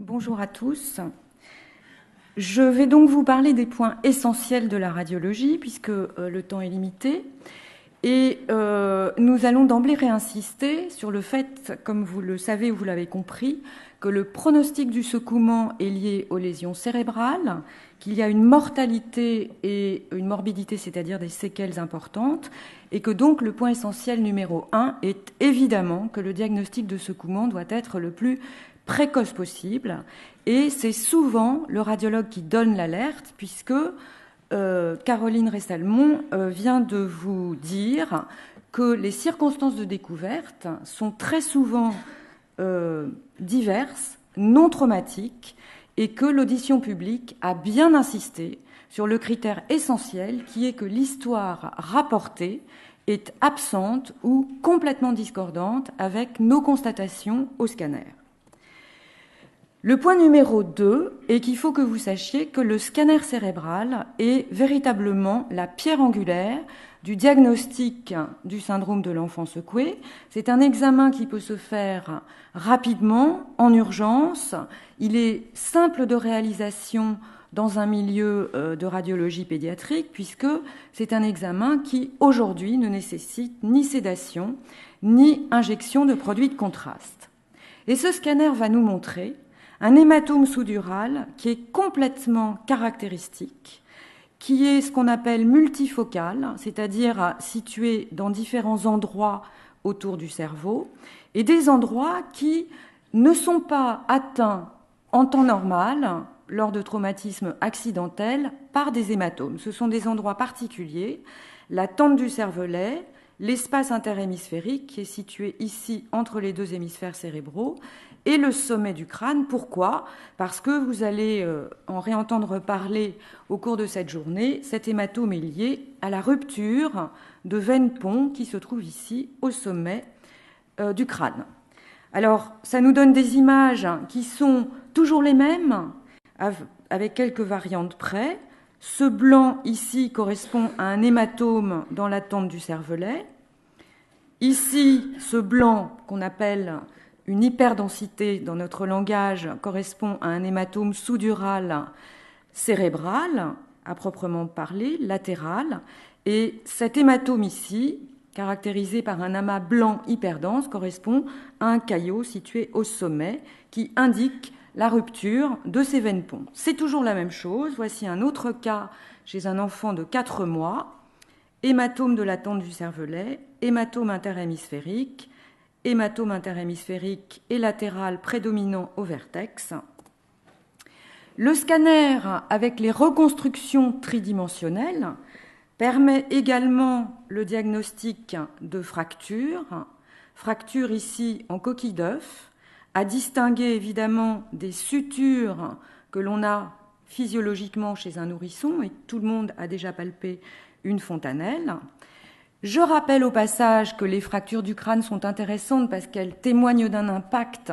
Bonjour à tous. Je vais donc vous parler des points essentiels de la radiologie, puisque le temps est limité. Et nous allons d'emblée réinsister sur le fait, comme vous le savez ou vous l'avez compris, que le pronostic du secouement est lié aux lésions cérébrales, qu'il y a une mortalité et une morbidité, c'est-à-dire des séquelles importantes, et que donc le point essentiel numéro 1 est évidemment que le diagnostic de secouement doit être le plus précoce possible. Et c'est souvent le radiologue qui donne l'alerte, puisque Caroline Ressalmon vient de vous dire que les circonstances de découverte sont très souvent diverses, non traumatiques, et que l'audition publique a bien insisté sur le critère essentiel qui est que l'histoire rapportée est absente ou complètement discordante avec nos constatations au scanner. Le point numéro 2 est qu'il faut que vous sachiez que le scanner cérébral est véritablement la pierre angulaire du diagnostic du syndrome de l'enfant secoué. C'est un examen qui peut se faire rapidement, en urgence. Il est simple de réalisation dans un milieu de radiologie pédiatrique, puisque c'est un examen qui, aujourd'hui, ne nécessite ni sédation, ni injection de produits de contraste. Et ce scanner va nous montrer un hématome sous-dural qui est complètement caractéristique, qui est ce qu'on appelle multifocal, c'est-à-dire situé dans différents endroits autour du cerveau, et des endroits qui ne sont pas atteints en temps normal, lors de traumatismes accidentels, par des hématomes. Ce sont des endroits particuliers, la tente du cervelet, l'espace interhémisphérique qui est situé ici entre les deux hémisphères cérébraux, et le sommet du crâne. Pourquoi ? Parce que vous allez en réentendre parler au cours de cette journée. Cet hématome est lié à la rupture de veine pont qui se trouve ici au sommet du crâne. Alors, ça nous donne des images qui sont toujours les mêmes, avec quelques variantes près. Ce blanc ici correspond à un hématome dans la tente du cervelet. Ici, ce blanc qu'on appelle une hyperdensité dans notre langage correspond à un hématome sous-dural cérébral, à proprement parler, latéral. Et cet hématome ici, caractérisé par un amas blanc hyperdense, correspond à un caillot situé au sommet qui indique la rupture de ces veines ponts. C'est toujours la même chose. Voici un autre cas chez un enfant de 4 mois. Hématome de la tente du cervelet, hématome interhémisphérique et latéral prédominant au vertex. Le scanner, avec les reconstructions tridimensionnelles, permet également le diagnostic de fractures. Fractures ici en coquille d'œuf, à distinguer évidemment des sutures que l'on a physiologiquement chez un nourrisson, et tout le monde a déjà palpé une fontanelle. Je rappelle au passage que les fractures du crâne sont intéressantes parce qu'elles témoignent d'un impact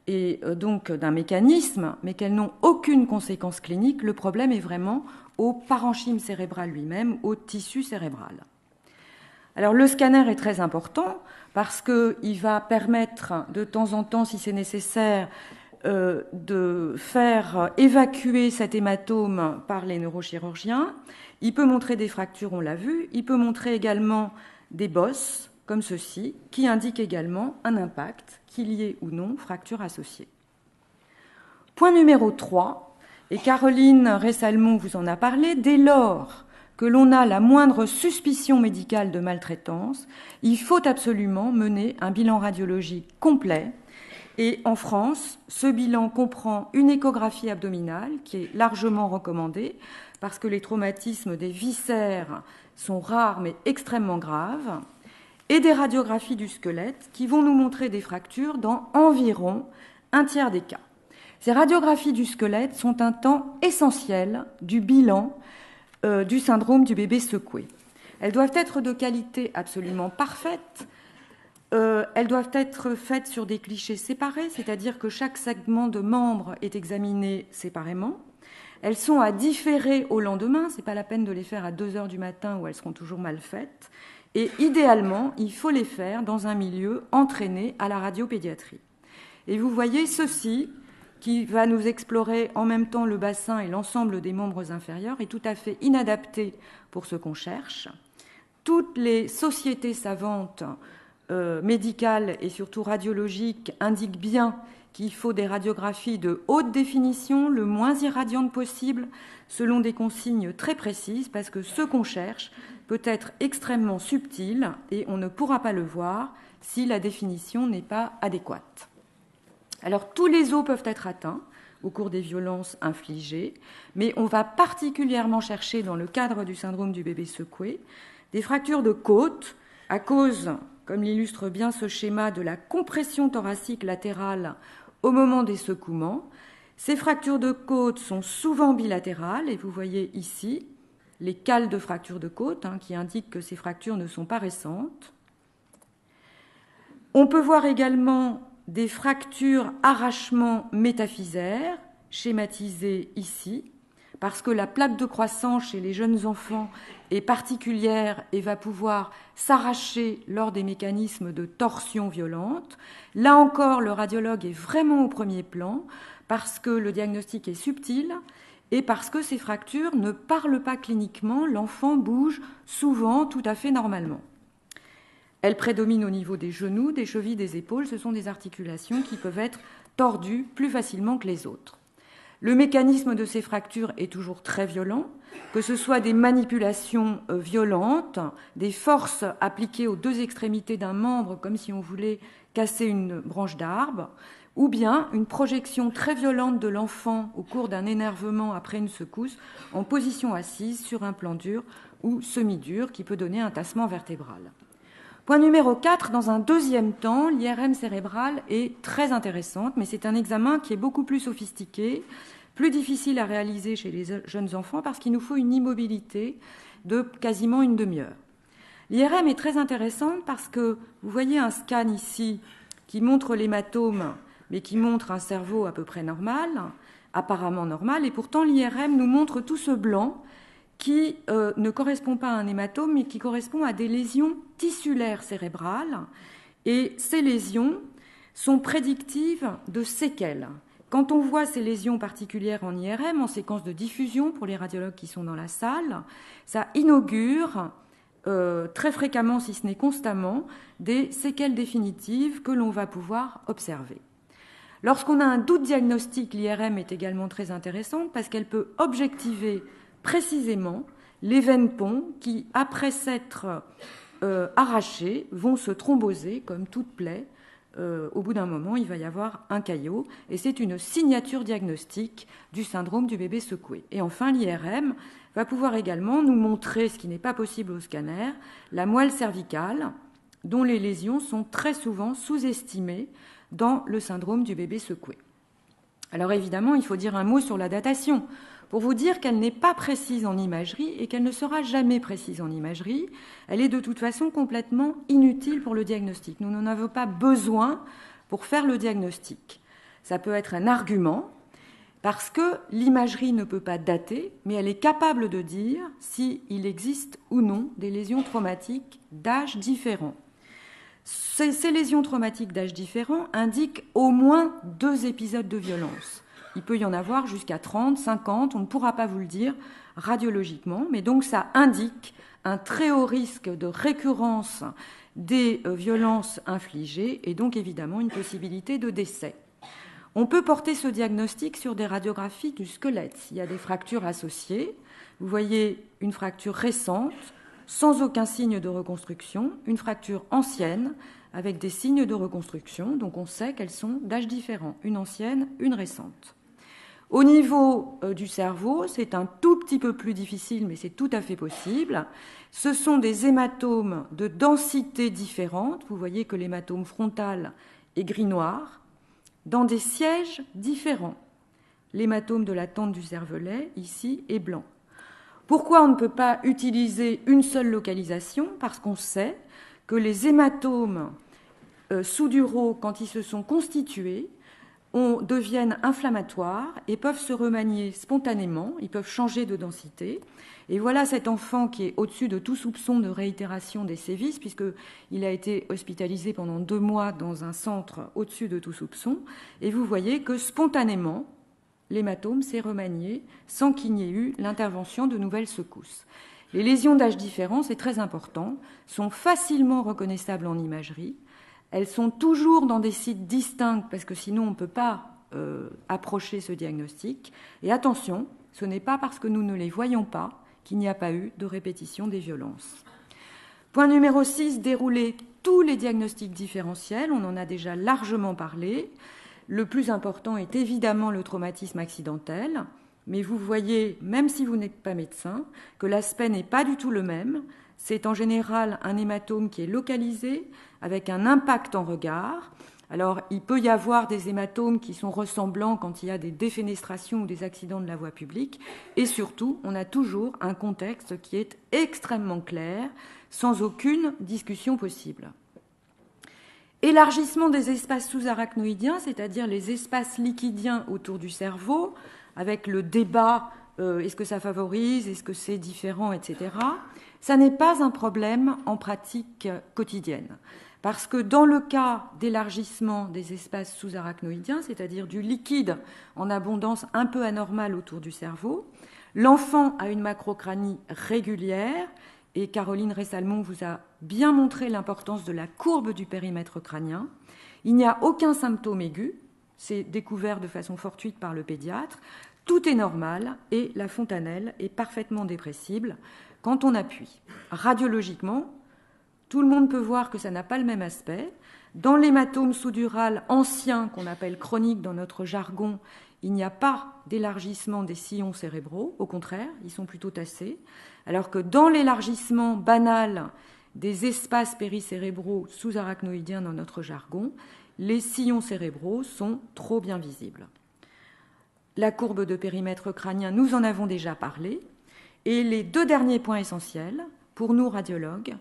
et donc d'un mécanisme, mais qu'elles n'ont aucune conséquence clinique. Le problème est vraiment au parenchyme cérébral lui-même, au tissu cérébral. Alors le scanner est très important parce qu'il va permettre de temps en temps, si c'est nécessaire, de faire évacuer cet hématome par les neurochirurgiens. Il peut montrer des fractures, on l'a vu. Il peut montrer également des bosses, comme ceci, qui indiquent également un impact, qu'il y ait ou non fracture associée. Point numéro 3, et Caroline Ressalmon vous en a parlé, dès lors que l'on a la moindre suspicion médicale de maltraitance, il faut absolument mener un bilan radiologique complet. Et en France, ce bilan comprend une échographie abdominale qui est largement recommandée parce que les traumatismes des viscères sont rares mais extrêmement graves, et des radiographies du squelette qui vont nous montrer des fractures dans environ un tiers des cas. Ces radiographies du squelette sont un temps essentiel du bilan du syndrome du bébé secoué. Elles doivent être de qualité absolument parfaite. Elles doivent être faites sur des clichés séparés, c'est-à-dire que chaque segment de membre est examiné séparément. Elles sont à différer au lendemain, ce n'est pas la peine de les faire à 2h du matin où elles seront toujours mal faites. Et idéalement, il faut les faire dans un milieu entraîné à la radiopédiatrie. Et vous voyez, ceci qui va nous explorer en même temps le bassin et l'ensemble des membres inférieurs, est tout à fait inadapté pour ce qu'on cherche. Toutes les sociétés savantes médicales et surtout radiologiques indiquent bien qu'il faut des radiographies de haute définition, le moins irradiantes possible, selon des consignes très précises, parce que ce qu'on cherche peut être extrêmement subtil et on ne pourra pas le voir si la définition n'est pas adéquate. Alors, tous les os peuvent être atteints au cours des violences infligées, mais on va particulièrement chercher, dans le cadre du syndrome du bébé secoué, des fractures de côte à cause, comme l'illustre bien ce schéma, de la compression thoracique latérale au moment des secouements. Ces fractures de côte sont souvent bilatérales, et vous voyez ici les cales de fractures de côte qui indiquent que ces fractures ne sont pas récentes. On peut voir également des fractures arrachements métaphysaires, schématisées ici, parce que la plaque de croissance chez les jeunes enfants est particulière et va pouvoir s'arracher lors des mécanismes de torsion violente. Là encore, le radiologue est vraiment au premier plan, parce que le diagnostic est subtil et parce que ces fractures ne parlent pas cliniquement, l'enfant bouge souvent tout à fait normalement. Elles prédominent au niveau des genoux, des chevilles, des épaules. Ce sont des articulations qui peuvent être tordues plus facilement que les autres. Le mécanisme de ces fractures est toujours très violent, que ce soit des manipulations violentes, des forces appliquées aux deux extrémités d'un membre, comme si on voulait casser une branche d'arbre, ou bien une projection très violente de l'enfant au cours d'un énervement après une secousse, en position assise sur un plan dur ou semi-dur, qui peut donner un tassement vertébral. Point numéro 4, dans un deuxième temps, l'IRM cérébrale est très intéressante, mais c'est un examen qui est beaucoup plus sophistiqué, plus difficile à réaliser chez les jeunes enfants parce qu'il nous faut une immobilité de quasiment une demi-heure. L'IRM est très intéressante parce que vous voyez un scan ici qui montre l'hématome, mais qui montre un cerveau à peu près normal, apparemment normal, et pourtant l'IRM nous montre tout ce blanc qui ne correspond pas à un hématome, mais qui correspond à des lésions tissulaires cérébrales. Et ces lésions sont prédictives de séquelles. Quand on voit ces lésions particulières en IRM, en séquence de diffusion, pour les radiologues qui sont dans la salle, ça inaugure très fréquemment, si ce n'est constamment, des séquelles définitives que l'on va pouvoir observer. Lorsqu'on a un doute diagnostique, l'IRM est également très intéressante parce qu'elle peut objectiver précisément les veines ponts qui, après s'être arrachées, vont se thromboser comme toute plaie. Au bout d'un moment, il va y avoir un caillot, et c'est une signature diagnostique du syndrome du bébé secoué. Et enfin, l'IRM va pouvoir également nous montrer, ce qui n'est pas possible au scanner, la moelle cervicale, dont les lésions sont très souvent sous-estimées dans le syndrome du bébé secoué. Alors évidemment, il faut dire un mot sur la datation, pour vous dire qu'elle n'est pas précise en imagerie et qu'elle ne sera jamais précise en imagerie. Elle est de toute façon complètement inutile pour le diagnostic. Nous n'en avons pas besoin pour faire le diagnostic. Ça peut être un argument, parce que l'imagerie ne peut pas dater, mais elle est capable de dire s'il existe ou non des lésions traumatiques d'âge différent. Ces lésions traumatiques d'âge différent indiquent au moins 2 épisodes de violence. Il peut y en avoir jusqu'à 30, 50, on ne pourra pas vous le dire radiologiquement, mais donc ça indique un très haut risque de récurrence des violences infligées et donc évidemment une possibilité de décès. On peut porter ce diagnostic sur des radiographies du squelette. Il y a des fractures associées. Vous voyez une fracture récente, sans aucun signe de reconstruction, une fracture ancienne, avec des signes de reconstruction. Donc on sait qu'elles sont d'âge différent, une ancienne, une récente. Au niveau du cerveau, c'est un tout petit peu plus difficile, mais c'est tout à fait possible. Ce sont des hématomes de densité différente. Vous voyez que l'hématome frontal est gris-noir, dans des sièges différents. L'hématome de la tente du cervelet, ici, est blanc. Pourquoi on ne peut pas utiliser une seule localisation ? Parce qu'on sait que les hématomes sous-duraux, quand ils se sont constitués, deviennent inflammatoires et peuvent se remanier spontanément, ils peuvent changer de densité. Et voilà cet enfant qui est au-dessus de tout soupçon de réitération des sévices, puisqu'il a été hospitalisé pendant 2 mois dans un centre au-dessus de tout soupçon. Et vous voyez que spontanément, l'hématome s'est remanié sans qu'il n'y ait eu l'intervention de nouvelles secousses. Les lésions d'âge différent, c'est très important, sont facilement reconnaissables en imagerie. Elles sont toujours dans des sites distincts parce que sinon on ne peut pas approcher ce diagnostic. Et attention, ce n'est pas parce que nous ne les voyons pas qu'il n'y a pas eu de répétition des violences. Point numéro 6, dérouler tous les diagnostics différentiels. On en a déjà largement parlé. Le plus important est évidemment le traumatisme accidentel. Mais vous voyez, même si vous n'êtes pas médecin, que l'aspect n'est pas du tout le même. C'est en général un hématome qui est localisé, avec un impact en regard. Alors, il peut y avoir des hématomes qui sont ressemblants quand il y a des défenestrations ou des accidents de la voie publique. Et surtout, on a toujours un contexte qui est extrêmement clair, sans aucune discussion possible. Élargissement des espaces sous-arachnoïdiens, c'est-à-dire les espaces liquidiens autour du cerveau, avec le débat est-ce que ça favorise, est-ce que c'est différent, etc. Ça n'est pas un problème en pratique quotidienne. Parce que dans le cas d'élargissement des espaces sous-arachnoïdiens, c'est-à-dire du liquide en abondance un peu anormale autour du cerveau, l'enfant a une macrocranie régulière, et Caroline Ressalmon vous a bien montré l'importance de la courbe du périmètre crânien. Il n'y a aucun symptôme aigu, c'est découvert de façon fortuite par le pédiatre. Tout est normal et la fontanelle est parfaitement dépressible quand on appuie. Radiologiquement, tout le monde peut voir que ça n'a pas le même aspect. Dans l'hématome sous-dural ancien, qu'on appelle chronique dans notre jargon, il n'y a pas d'élargissement des sillons cérébraux. Au contraire, ils sont plutôt tassés. Alors que dans l'élargissement banal des espaces péricérébraux sous-arachnoïdiens dans notre jargon, les sillons cérébraux sont trop bien visibles. La courbe de périmètre crânien, nous en avons déjà parlé. Et les 2 derniers points essentiels, pour nous radiologues,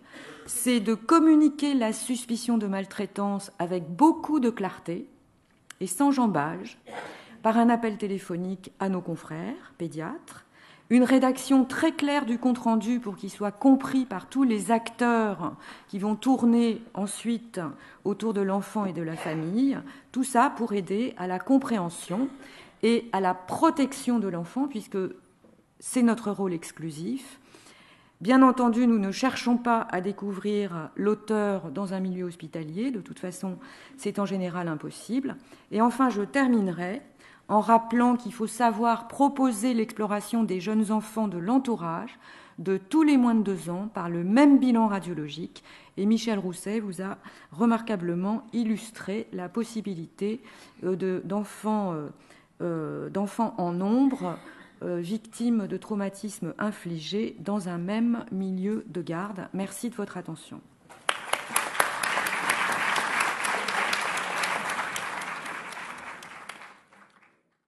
c'est de communiquer la suspicion de maltraitance avec beaucoup de clarté et sans jambage, par un appel téléphonique à nos confrères pédiatres, une rédaction très claire du compte-rendu pour qu'il soit compris par tous les acteurs qui vont tourner ensuite autour de l'enfant et de la famille, tout ça pour aider à la compréhension et à la protection de l'enfant, puisque c'est notre rôle exclusif. Bien entendu, nous ne cherchons pas à découvrir l'auteur dans un milieu hospitalier. De toute façon, c'est en général impossible. Et enfin, je terminerai en rappelant qu'il faut savoir proposer l'exploration des jeunes enfants de l'entourage de tous les moins de 2 ans par le même bilan radiologique. Et Michel Rousset vous a remarquablement illustré la possibilité d'enfants en nombre victimes de traumatismes infligés dans un même milieu de garde. Merci de votre attention.